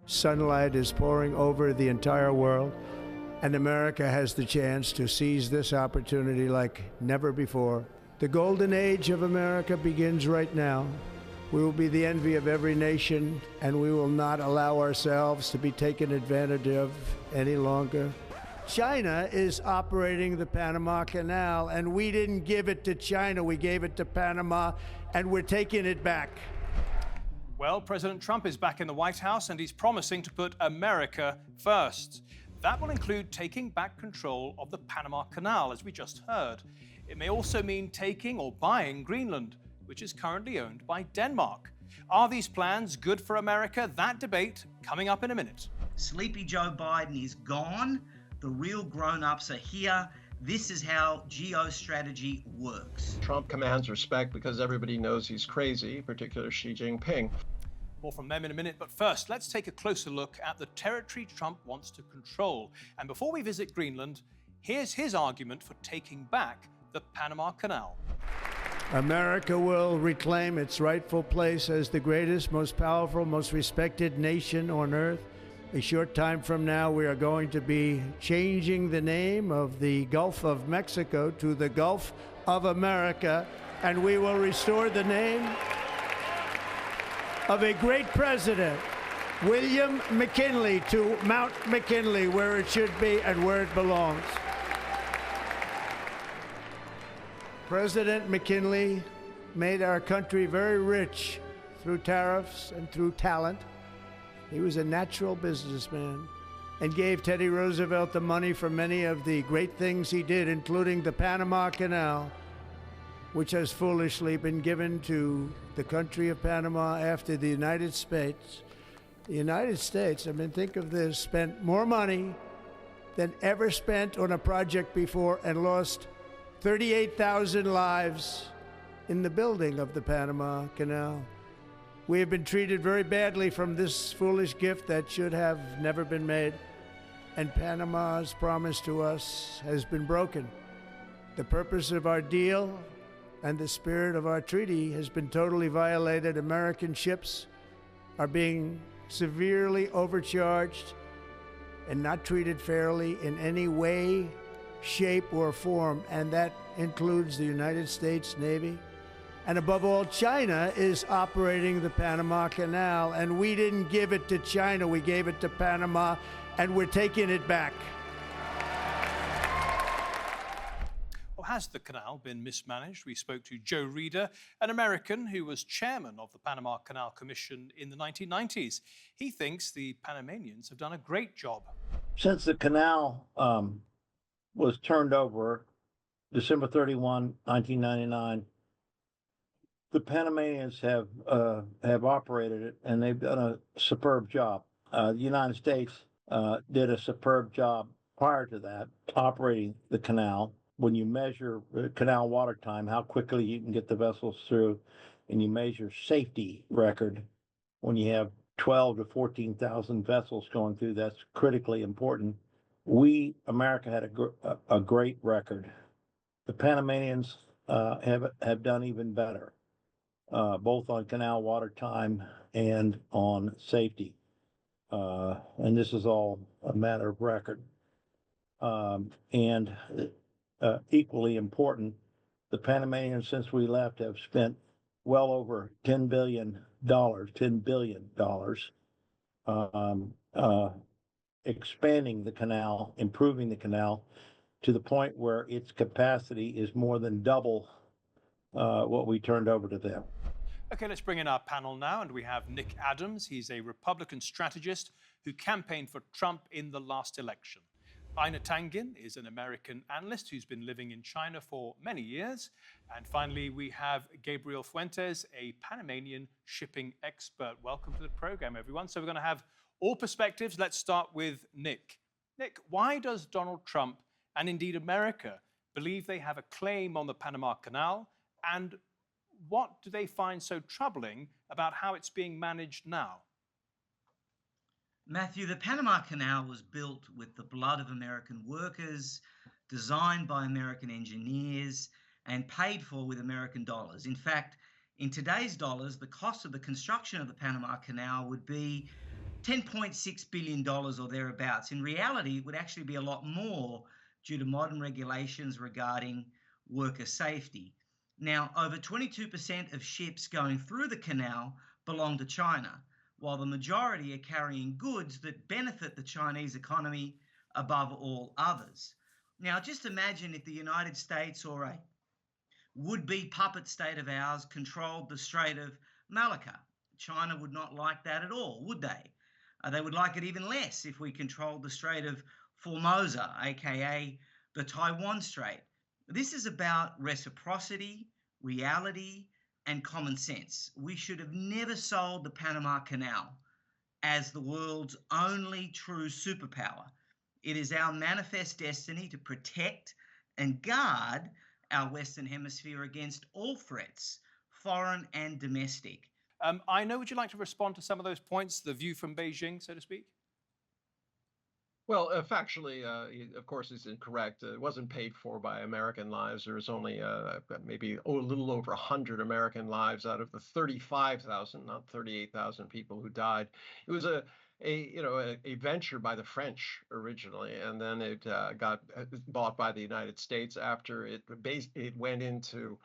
Sunlight is pouring over the entire world, and America has the chance to seize this opportunity like never before. The golden age of America begins right now. We will be the envy of every nation, and we will not allow ourselves to be taken advantage of any longer. China is operating the Panama Canal, and we didn't give it to China. We gave it to Panama, and we're taking it back. Well, President Trump is back in the White House, and he's promising to put America first. That will include taking back control of the Panama Canal, as we just heard. It may also mean taking or buying Greenland, which is currently owned by Denmark. Are these plans good for America? That debate coming up in a minute. Sleepy Joe Biden is gone. The real grown-ups are here. This is how geostrategy works. Trump commands respect because everybody knows he's crazy, particularly Xi Jinping. More from them in a minute, but first, let's take a closer look at the territory Trump wants to control. And before we visit Greenland, here's his argument for taking back the Panama Canal. America will reclaim its rightful place as the greatest, most powerful, most respected nation on earth. A short time from now, we are going to be changing the name of the Gulf of Mexico to the Gulf of America, and we will restore the name of a great president, William McKinley, to Mount McKinley, where it should be and where it belongs. President McKinley made our country very rich through tariffs and through talent. He was a natural businessman and gave Teddy Roosevelt the money for many of the great things he did, including the Panama Canal, which has foolishly been given to the country of Panama after the United States. The United States, I mean, think of this, spent more money than ever spent on a project before and lost 38,000 lives in the building of the Panama Canal. We have been treated very badly from this foolish gift that should have never been made, and Panama's promise to us has been broken. The purpose of our deal and the spirit of our treaty has been totally violated. American ships are being severely overcharged and not treated fairly in any way, shape, or form, and that includes the United States Navy. And above all, China is operating the Panama Canal, and we didn't give it to China, we gave it to Panama, and we're taking it back. Well, has the canal been mismanaged? We spoke to Joe Reeder, an American who was chairman of the Panama Canal Commission in the 1990s. He thinks the Panamanians have done a great job. Since the canal was turned over December 31, 1999, the Panamanians have operated it, and they've done a superb job. The United States did a superb job prior to that, operating the canal. When you measure canal water time, how quickly you can get the vessels through, and you measure safety record, when you have 12 to 14,000 vessels going through, that's critically important. We, America, had a great record. The Panamanians have done even better, both on canal water time and on safety. And this is all a matter of record. Equally important, the Panamanians, since we left, have spent well over $10 billion, expanding the canal, improving the canal to the point where its capacity is more than double what we turned over to them. Okay, let's bring in our panel now, and we have Nick Adams. He's a Republican strategist who campaigned for Trump in the last election. Einar Tangen is an American analyst who's been living in China for many years. And finally, we have Gabriel Fuentes, a Panamanian shipping expert. Welcome to the program, everyone. So we're going to have all perspectives. Let's start with Nick. Nick, why does Donald Trump, and indeed America, believe they have a claim on the Panama Canal? And what do they find so troubling about how it's being managed now? Matthew, the Panama Canal was built with the blood of American workers, designed by American engineers, and paid for with American dollars. In fact, in today's dollars, the cost of the construction of the Panama Canal would be $10.6 billion or thereabouts. In reality, it would actually be a lot more due to modern regulations regarding worker safety. Now, over 22% of ships going through the canal belong to China, while the majority are carrying goods that benefit the Chinese economy above all others. Now, just imagine if the United States or a would-be puppet state of ours controlled the Strait of Malacca. China would not like that at all, would they? They would like it even less if we controlled the Strait of Formosa, aka the Taiwan Strait. This is about reciprocity, reality, and common sense. We should have never sold the Panama Canal as the world's only true superpower. It is our manifest destiny to protect and guard our Western Hemisphere against all threats, foreign and domestic. Einar, would you like to respond to some of those points, the view from Beijing, so to speak? Well, factually, of course, is incorrect. It wasn't paid for by American lives. There was only maybe a little over 100 American lives out of the 35,000, not 38,000 people who died. It was a venture by the French originally, and then it got bought by the United States after it went into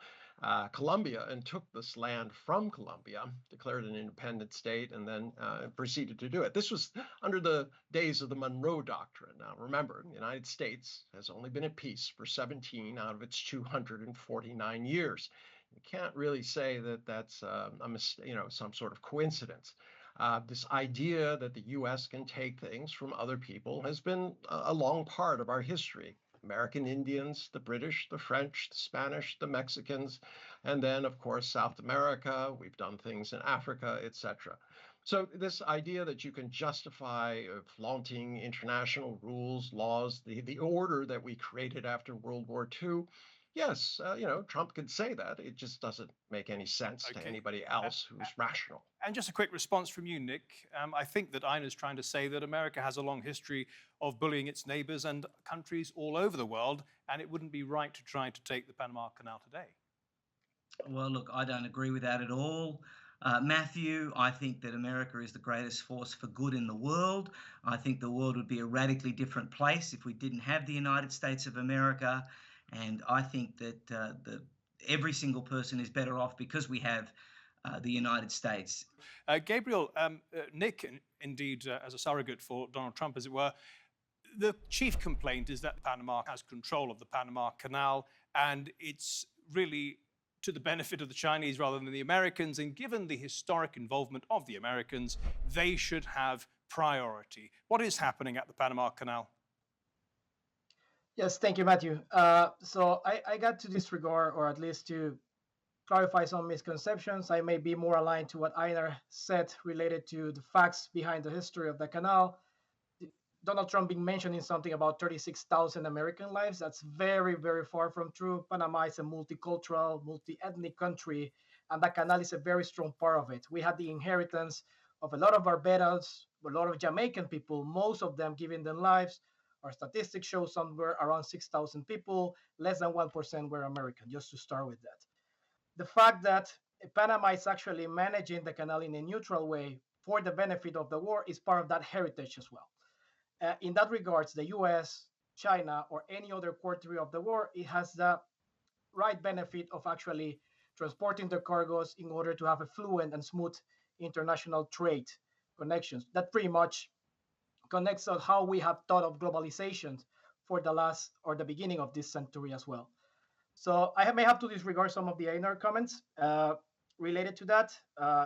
Colombia and took this land from Colombia, declared an independent state, and then proceeded to do it. This was under the days of the Monroe Doctrine. Now, remember, the United States has only been at peace for 17 out of its 249 years. You can't really say that that's some sort of coincidence. This idea that the U.S. can take things from other people has been a long part of our history. American Indians, the British, the French, the Spanish, the Mexicans, and then, of course, South America. We've done things in Africa, etc. So this idea that you can justify flaunting international rules, laws, the order that we created after World War II, yes, Trump could say that. It just doesn't make any sense to anybody else who's rational. And just a quick response from you, Nick. I think that Einar's trying to say that America has a long history of bullying its neighbors and countries all over the world, and it wouldn't be right to try to take the Panama Canal today. Well, look, I don't agree with that at all. Matthew, I think that America is the greatest force for good in the world. I think the world would be a radically different place if we didn't have the United States of America. And I think that every single person is better off because we have the United States. Gabriel, Nick, indeed, as a surrogate for Donald Trump, as it were, the chief complaint is that Panama has control of the Panama Canal, and it's really to the benefit of the Chinese rather than the Americans. And given the historic involvement of the Americans, they should have priority. What is happening at the Panama Canal? Yes, thank you, Matthew. So I got to disregard, or at least to clarify some misconceptions. I may be more aligned to what Einar said related to the facts behind the history of the canal. Donald Trump being mentioning something about 36,000 American lives. That's very, very far from true. Panama is a multicultural, multi-ethnic country, and the canal is a very strong part of it. We had the inheritance of a lot of Barbados, a lot of Jamaican people, most of them giving their lives. Our statistics show somewhere around 6,000 people, less than 1% were American, just to start with that. The fact that Panama is actually managing the canal in a neutral way for the benefit of the war is part of that heritage as well. In that regards, the US, China, or any other country of the war, it has the right benefit of actually transporting the cargoes in order to have a fluent and smooth international trade connections. That pretty much connects on how we have thought of globalization for the last or the beginning of this century as well. So I may have to disregard some of the Einar comments related to that.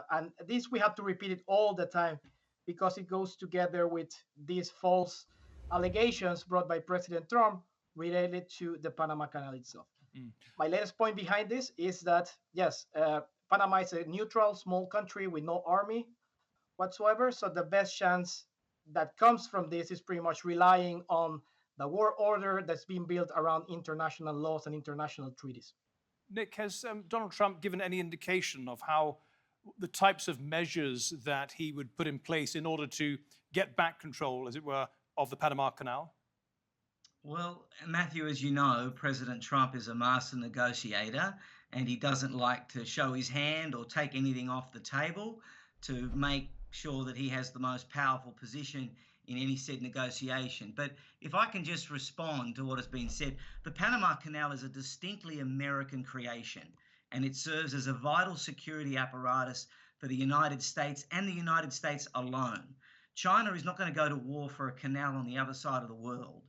And this we have to repeat it all the time because it goes together with these false allegations brought by President Trump related to the Panama Canal itself. My latest point behind this is that, yes, Panama is a neutral, small country with no army whatsoever. So the best chance that comes from this is pretty much relying on the war order that's being built around international laws and international treaties. Nick, has Donald Trump given any indication of how the types of measures that he would put in place in order to get back control, as it were, of the Panama Canal? Well, Matthew, as you know, President Trump is a master negotiator, and he doesn't like to show his hand or take anything off the table to make sure that he has the most powerful position in any said negotiation. But if I can just respond to what has been said, the Panama Canal is a distinctly American creation, and it serves as a vital security apparatus for the United States and the United States alone. China is not going to go to war for a canal on the other side of the world.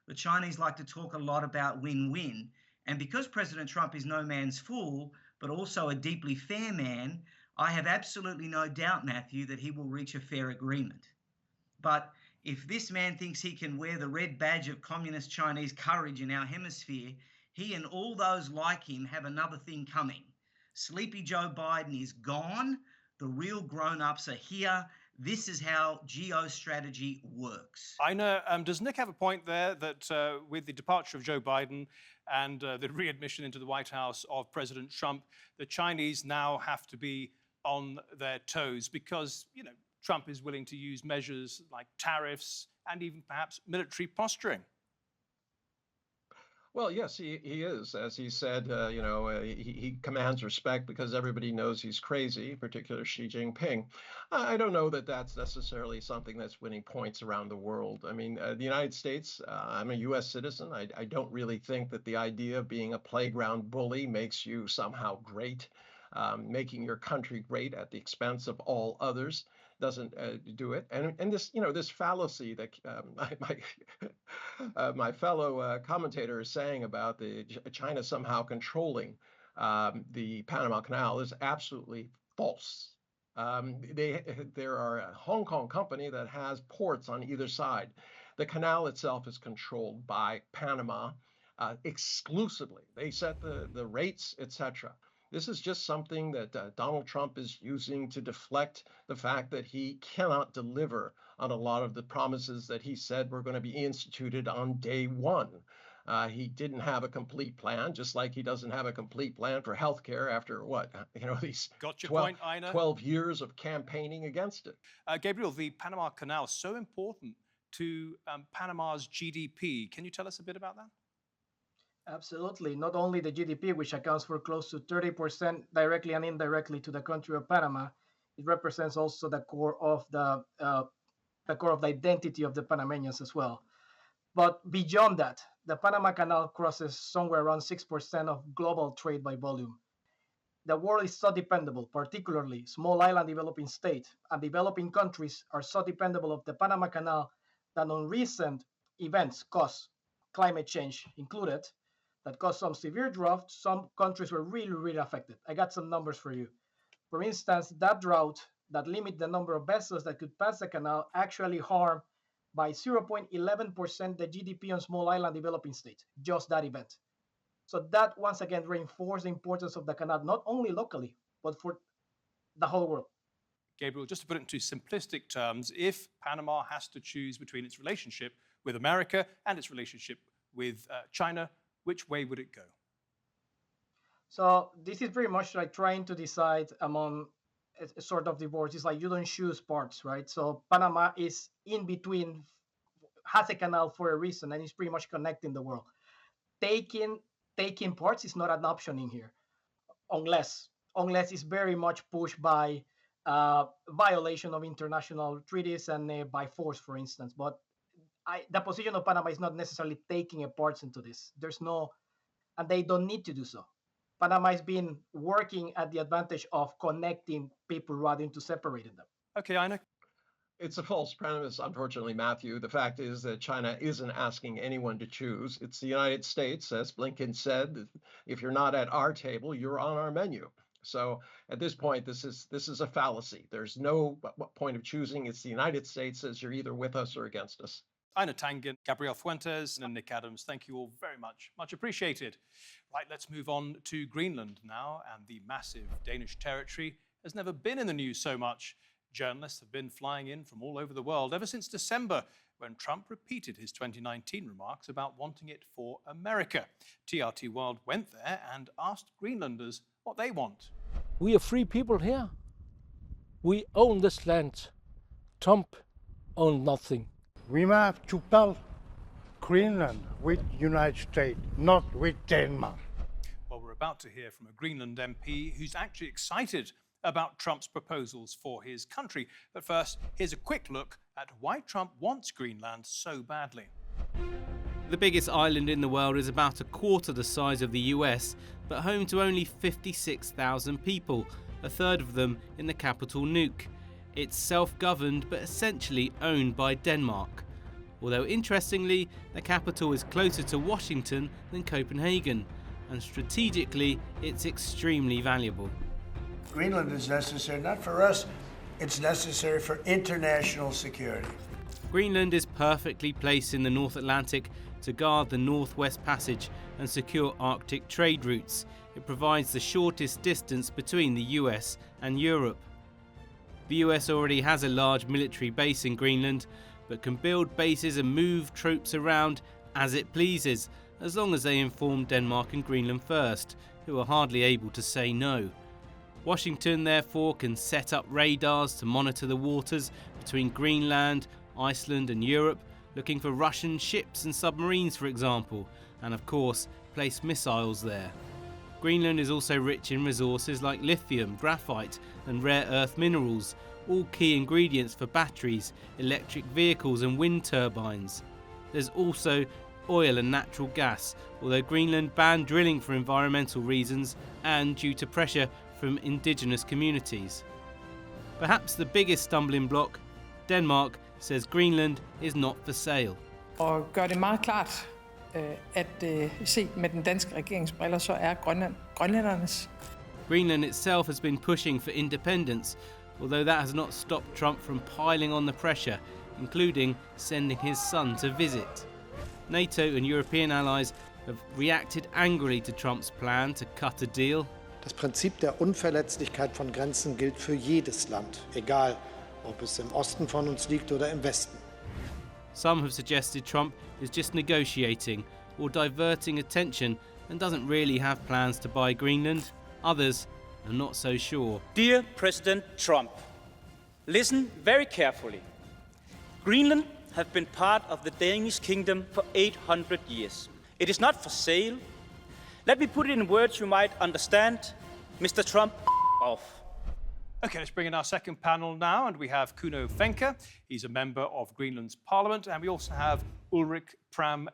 The Chinese like to talk a lot about win-win, and because President Trump is no man's fool, but also a deeply fair man, I have absolutely no doubt, Matthew, that he will reach a fair agreement. But if this man thinks he can wear the red badge of communist Chinese courage in our hemisphere, he and all those like him have another thing coming. Sleepy Joe Biden is gone. The real grown-ups are here. This is how geostrategy works. Einar, does Nick have a point there that with the departure of Joe Biden and the readmission into the White House of President Trump, the Chinese now have to be on their toes because, you know, Trump is willing to use measures like tariffs and even perhaps military posturing? Well, yes, he is. As he said, he commands respect because everybody knows he's crazy, particularly Xi Jinping. I don't know that that's necessarily something that's winning points around the world. I mean, the United States, I'm a U.S. citizen. I don't really think that the idea of being a playground bully makes you somehow great. Making your country great at the expense of all others doesn't do it. And this, this fallacy that my fellow commentator is saying about the China somehow controlling the Panama Canal is absolutely false. There are a Hong Kong company that has ports on either side. The canal itself is controlled by Panama exclusively. They set the rates, etc. This is just something that Donald Trump is using to deflect the fact that he cannot deliver on a lot of the promises that he said were going to be instituted on day one. He didn't have a complete plan, just like he doesn't have a complete plan for healthcare after these 12 years of campaigning against it. Gabriel, the Panama Canal is so important to Panama's GDP. Can you tell us a bit about that? Absolutely. Not only the GDP, which accounts for close to 30% directly and indirectly to the country of Panama, it represents also the core of the identity of the Panamanians as well. But beyond that, the Panama Canal crosses somewhere around 6% of global trade by volume. The world is so dependable, particularly small island developing states and developing countries are so dependable of the Panama Canal that on recent events caused, climate change included, that caused some severe drought, some countries were really, really affected. I got some numbers for you. For instance, that drought that limit the number of vessels that could pass the canal actually harmed by 0.11% the GDP on small island developing states, just that event. So that once again reinforced the importance of the canal, not only locally, but for the whole world. Gabriel, just to put it into simplistic terms, if Panama has to choose between its relationship with America and its relationship with China, which way would it go? So this is very much like trying to decide among a sort of divorce. It's like you don't choose parts, right? So Panama is in between, has a canal for a reason, and it's pretty much connecting the world. Taking parts is not an option in here, unless it's very much pushed by violation of international treaties and by force, for instance. But the position of Panama is not necessarily taking a part into this. And they don't need to do so. Panama has been working at the advantage of connecting people rather than to separating them. Okay, Einar. It's a false premise, unfortunately, Matthew. The fact is that China isn't asking anyone to choose. It's the United States, as Blinken said, if you're not at our table, you're on our menu. So at this point, this is a fallacy. There's no point of choosing. It's the United States says you're either with us or against us. Einar Tangen, Gabriel Fuentes, and Nick Adams, thank you all very much. Much appreciated. Right, let's move on to Greenland now. And the massive Danish territory has never been in the news so much. Journalists have been flying in from all over the world ever since December, when Trump repeated his 2019 remarks about wanting it for America. TRT World went there and asked Greenlanders what they want. We are free people here. We own this land. Trump owns nothing. We have to build Greenland with United States, not with Denmark. Well, we're about to hear from a Greenland MP who's actually excited about Trump's proposals for his country. But first, here's a quick look at why Trump wants Greenland so badly. The biggest island in the world is about a quarter the size of the US, but home to only 56,000 people, a third of them in the capital Nuuk. It's self-governed but essentially owned by Denmark. Although interestingly, the capital is closer to Washington than Copenhagen, and strategically it's extremely valuable. Greenland is necessary, not for us, it's necessary for international security. Greenland is perfectly placed in the North Atlantic to guard the Northwest Passage and secure Arctic trade routes. It provides the shortest distance between the US and Europe. The US already has a large military base in Greenland, but can build bases and move troops around as it pleases, as long as they inform Denmark and Greenland first, who are hardly able to say no. Washington therefore can set up radars to monitor the waters between Greenland, Iceland and Europe, looking for Russian ships and submarines, for example, and of course place missiles there. Greenland is also rich in resources like lithium, graphite and rare earth minerals, all key ingredients for batteries, electric vehicles and wind turbines. There's also oil and natural gas, although Greenland banned drilling for environmental reasons and due to pressure from indigenous communities. Perhaps the biggest stumbling block, Denmark says Greenland is not for sale. Og gør det meget klart, at set med den danske regerings briller, så er Grønland grønlændernes. Greenland itself has been pushing for independence, although that has not stopped Trump from piling on the pressure, including sending his son to visit. NATO and European allies have reacted angrily to Trump's plan to cut a deal. Das Prinzip der Unverletzlichkeit von Grenzen gilt für jedes Land, egal ob es im Osten von uns liegt oder im Westen. Some have suggested Trump is just negotiating or diverting attention and doesn't really have plans to buy Greenland. Others are not so sure. Dear President Trump, listen very carefully. Greenland have been part of the Danish kingdom for 800 years. It is not for sale. Let me put it in words you might understand. Mr. Trump, off. Okay, let's bring in our second panel now, and we have Kuno Fencker. He's a member of Greenland's parliament, and we also have Ulrik Pram,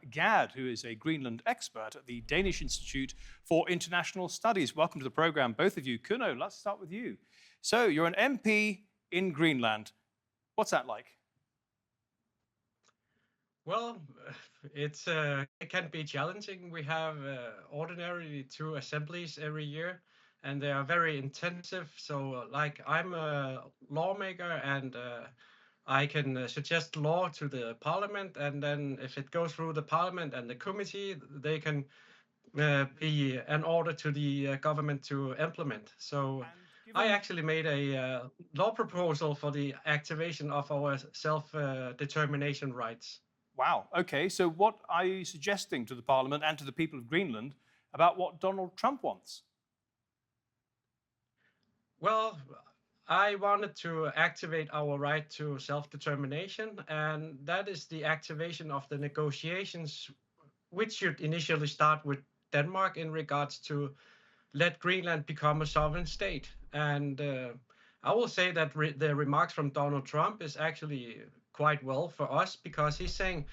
who is a Greenland expert at the Danish Institute for International Studies. Welcome to the program, both of you. Kuno, let's start with you. So you're an MP in Greenland. What's that like? Well, it can be challenging. We have ordinarily 2 assemblies every year, and they are very intensive. So, like, I'm a lawmaker, and I can suggest law to the parliament, and then if it goes through the parliament and the committee, they can be an order to the government to implement. So I actually made a law proposal for the activation of our self-determination rights. Wow. Okay, so what are you suggesting to the parliament and to the people of Greenland about what Donald Trump wants? Well, I wanted to activate our right to self-determination, and that is the activation of the negotiations, which should initially start with Denmark in regards to let Greenland become a sovereign state. And I will say that the remarks from Donald Trump is actually quite well for us, because he's saying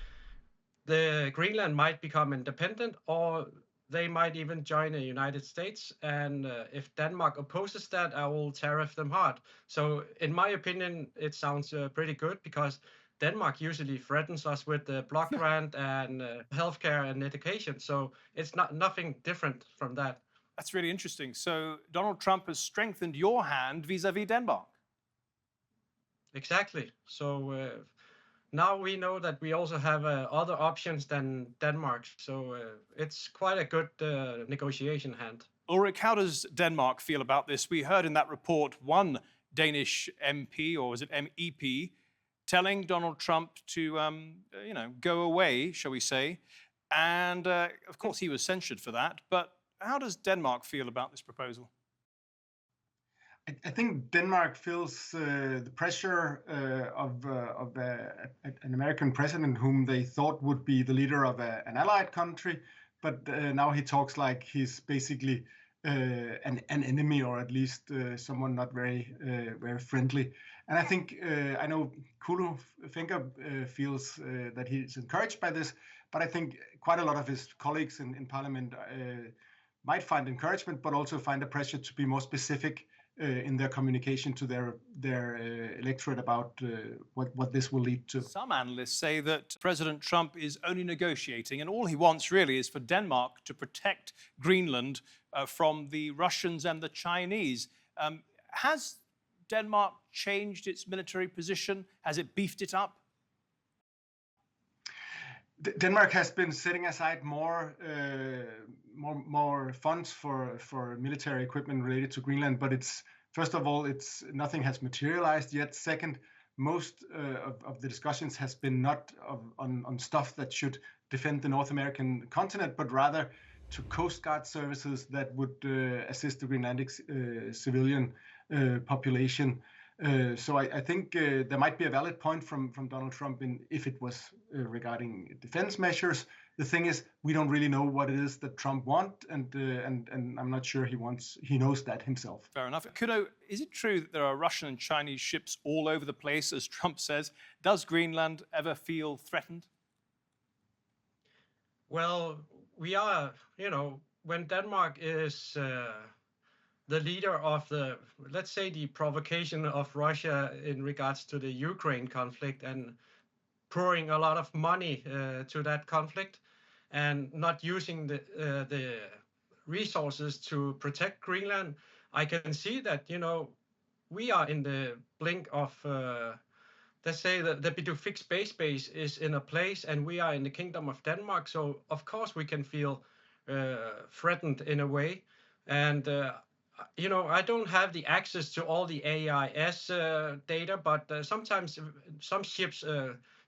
the Greenland might become independent, or they might even join the United States. And if Denmark opposes that, I will tariff them hard. So in my opinion, it sounds pretty good, because Denmark usually threatens us with the block grant and healthcare and education. So it's nothing different from that. That's really interesting. So Donald Trump has strengthened your hand vis-a-vis Denmark. Exactly. So now we know that we also have other options than Denmark. So it's quite a good negotiation hand. Ulrik, how does Denmark feel about this? We heard in that report one Danish MP, or was it MEP, telling Donald Trump to, go away, shall we say. And of course, he was censured for that. But how does Denmark feel about this proposal? I think Denmark feels the pressure of an American president whom they thought would be the leader of an allied country, but now he talks like he's basically an enemy, or at least someone not very very friendly. And I think I know Kuno Fencker feels that he's encouraged by this, but I think quite a lot of his colleagues in Parliament might find encouragement, but also find a pressure to be more specific in their communication to their electorate about what this will lead to. Some analysts say that President Trump is only negotiating, and all he wants really is for Denmark to protect Greenland from the Russians and the Chinese. Has Denmark changed its military position? Has it beefed it up? Denmark has been setting aside more funds for military equipment related to Greenland, but first of all, nothing has materialized yet. Second, most of the discussions has been not on stuff that should defend the North American continent, but rather to Coast Guard services that would assist the Greenlandic civilian population. So I think there might be a valid point from Donald Trump if it was regarding defense measures. The thing is, we don't really know what it is that Trump wants, and I'm not sure he knows that himself. Fair enough. Kuno, is it true that there are Russian and Chinese ships all over the place, as Trump says? Does Greenland ever feel threatened? Well, we are, when Denmark is the leader of let's say, the provocation of Russia in regards to the Ukraine conflict and pouring a lot of money to that conflict and not using the resources to protect Greenland, I can see that, we are in the blink of, let's say, the Bidufix space base is in a place and we are in the Kingdom of Denmark. So, of course, we can feel threatened in a way. And I don't have the access to all the AIS data, but sometimes some ships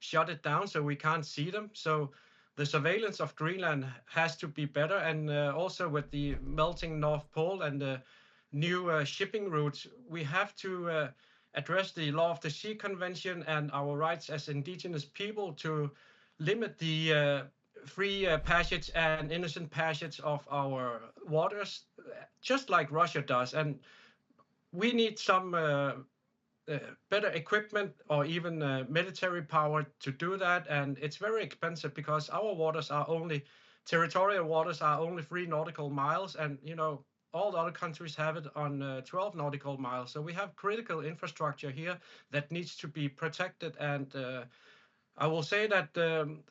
shut it down, so we can't see them. So the surveillance of Greenland has to be better. And also with the melting North Pole and the new shipping routes, we have to address the Law of the Sea Convention and our rights as indigenous people to limit the free passage and innocent passage of our waters, just like Russia does. And we need some better equipment or even military power to do that. And it's very expensive because our waters are territorial waters are only 3 nautical miles. And, all the other countries have it on 12 nautical miles. So we have critical infrastructure here that needs to be protected. And I will say that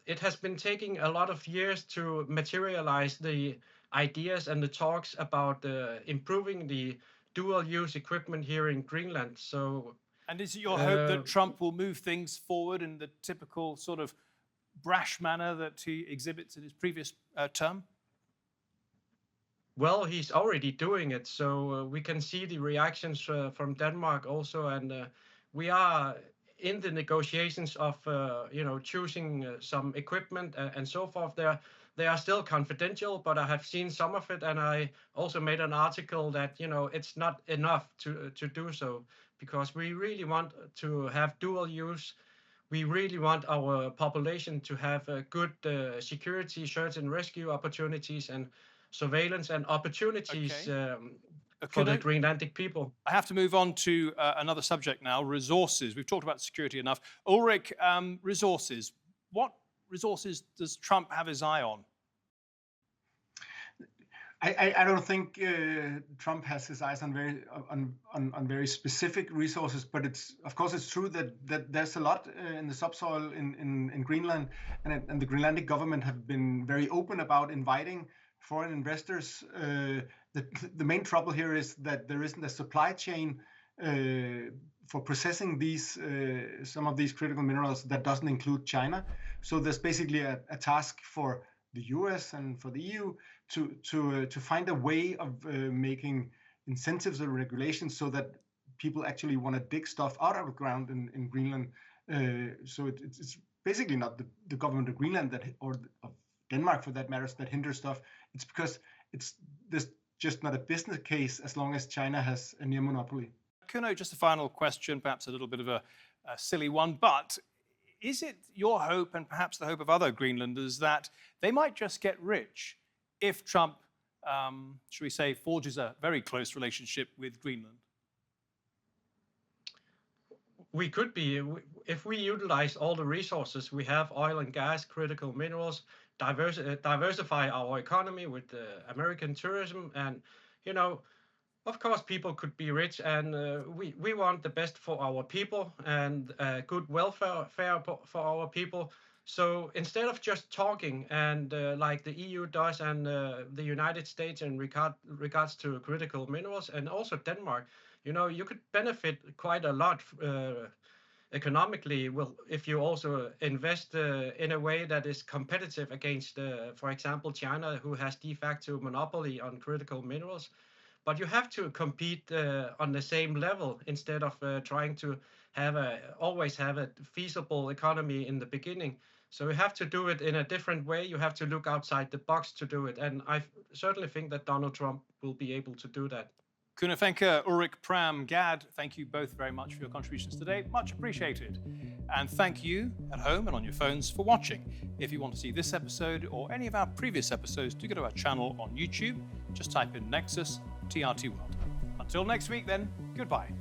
it has been taking a lot of years to materialize the ideas and the talks about improving the dual-use equipment here in Greenland. So, and is it your hope that Trump will move things forward in the typical sort of brash manner that he exhibits in his previous term? Well, he's already doing it. So we can see the reactions from Denmark also, and we are in the negotiations of choosing some equipment and so forth. They are still confidential, but I have seen some of it, and I also made an article that it's not enough to do so, because we really want to have dual use. We really want our population to have good security, search and rescue opportunities and surveillance and opportunities. For the Greenlandic people. I have to move on to another subject now, resources. We've talked about security enough. Ulrik, resources. What resources does Trump have his eye on? I don't think Trump has his eyes on very specific resources, but of course it's true that there's a lot in the subsoil in Greenland, and the Greenlandic government have been very open about inviting foreign investors. The main trouble here is that there isn't a supply chain for processing some of these critical minerals that doesn't include China. So there's basically a task for the US and for the EU to find a way of making incentives or regulations so that people actually want to dig stuff out of the ground in Greenland. So it's basically not the government of Greenland or of Denmark for that matter that hinders stuff. It's because there's just not a business case as long as China has a near monopoly. Kuno, just a final question, perhaps a little bit of a silly one, but is it your hope and perhaps the hope of other Greenlanders that they might just get rich if Trump should we say, forges a very close relationship with Greenland? We could be, if we utilize all the resources we have, oil and gas, critical minerals, diversify our economy with American tourism, and, you know, of course, people could be rich, and we want the best for our people and good welfare for our people. So instead of just talking and like the EU does and the United States in regards to critical minerals, and also Denmark, you know, you could benefit quite a lot economically, well, if you also invest in a way that is competitive against, for example, China, who has de facto monopoly on critical minerals. But you have to compete on the same level instead of trying to always have a feasible economy in the beginning. So you have to do it in a different way. You have to look outside the box to do it. And I certainly think that Donald Trump will be able to do that. Kuno Fencker, Ulrik, Pram, Gad, thank you both very much for your contributions today. Much appreciated. And thank you at home and on your phones for watching. If you want to see this episode or any of our previous episodes, do go to our channel on YouTube. Just type in Nexus TRT World. Until next week then, goodbye.